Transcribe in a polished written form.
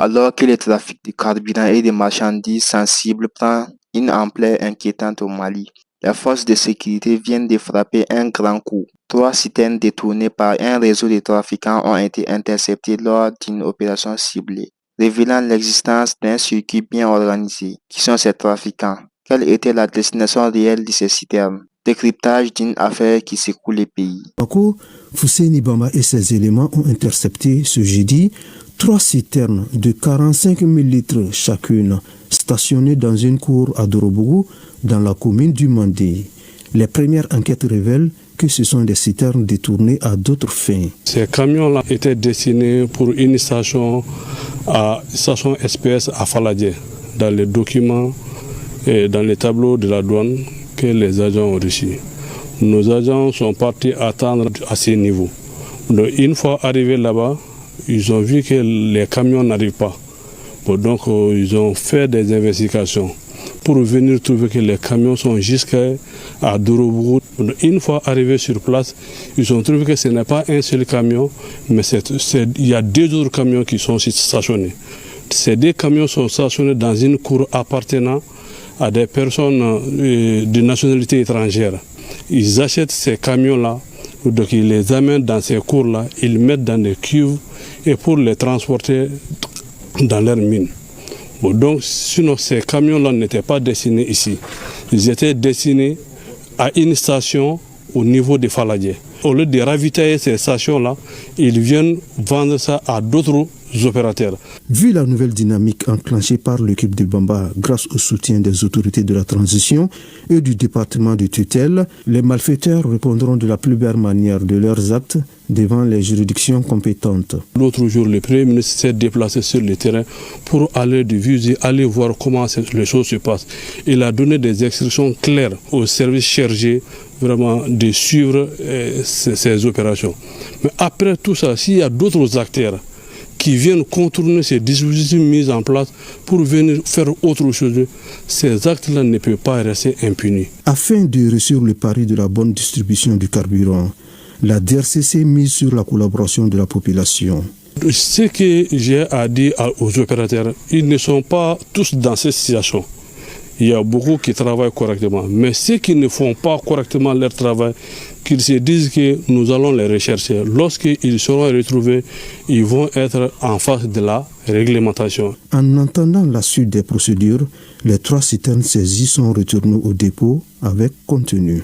Alors que le trafic de carburant et de marchandises sensibles prend une ampleur inquiétante au Mali, les forces de sécurité viennent de frapper un grand coup. 3 citernes détournées par un réseau de trafiquants ont été interceptées lors d'une opération ciblée, révélant l'existence d'un circuit bien organisé. Qui sont ces trafiquants? Quelle était la destination réelle de ces citernes? Décryptage d'une affaire qui secoue les pays. Bamako, Fousseini Bamba et ses éléments ont intercepté ce jeudi 3 citernes de 45 000 litres chacune, stationnées dans une cour à Dorobougou, dans la commune du Mandé. Les premières enquêtes révèlent que ce sont des citernes détournées à d'autres fins. Ces camions-là étaient destinés pour une station SPS à Faladje, dans les documents et dans les tableaux de la douane que les agents ont reçus. Nos agents sont partis attendre à ce niveau. Donc, une fois arrivés là-bas, ils ont vu que les camions n'arrivent pas. Donc ils ont fait des investigations pour venir trouver que les camions sont jusqu'à Dorobougou. Une fois arrivés sur place, ils ont trouvé que ce n'est pas un seul camion, mais il y a 2 autres camions qui sont stationnés. Ces 2 camions sont stationnés dans une cour appartenant à des personnes de nationalité étrangère. Ils achètent ces camions-là, donc ils les amènent dans ces cours-là, ils mettent dans des cuves et pour les transporter dans leurs mines. Bon, donc, sinon, ces camions-là n'étaient pas destinés ici. Ils étaient destinés à une station au niveau de Faladje. Au lieu de ravitailler ces stations-là, ils viennent vendre ça à d'autres opérateurs. Vu la nouvelle dynamique enclenchée par l'équipe de Bamba grâce au soutien des autorités de la transition et du département de tutelle, les malfaiteurs répondront de la plus belle manière de leurs actes devant les juridictions compétentes. L'autre jour, le Premier ministre s'est déplacé sur le terrain pour aller de visiter, aller voir comment les choses se passent. Il a donné des instructions claires aux services chargés vraiment de suivre ces opérations. Mais après tout ça, s'il y a d'autres acteurs qui viennent contourner ces dispositifs mis en place pour venir faire autre chose, ces actes-là ne peuvent pas rester impunis. Afin de réussir le pari de la bonne distribution du carburant, la DRCC mise sur la collaboration de la population. Ce que j'ai à dire aux opérateurs, ils ne sont pas tous dans cette situation. Il y a beaucoup qui travaillent correctement. Mais ceux qui ne font pas correctement leur travail, qu'ils se disent que nous allons les rechercher. Lorsqu'ils seront retrouvés, ils vont être en face de la réglementation. En entendant la suite des procédures, les 3 citernes saisies sont retournées au dépôt avec contenu.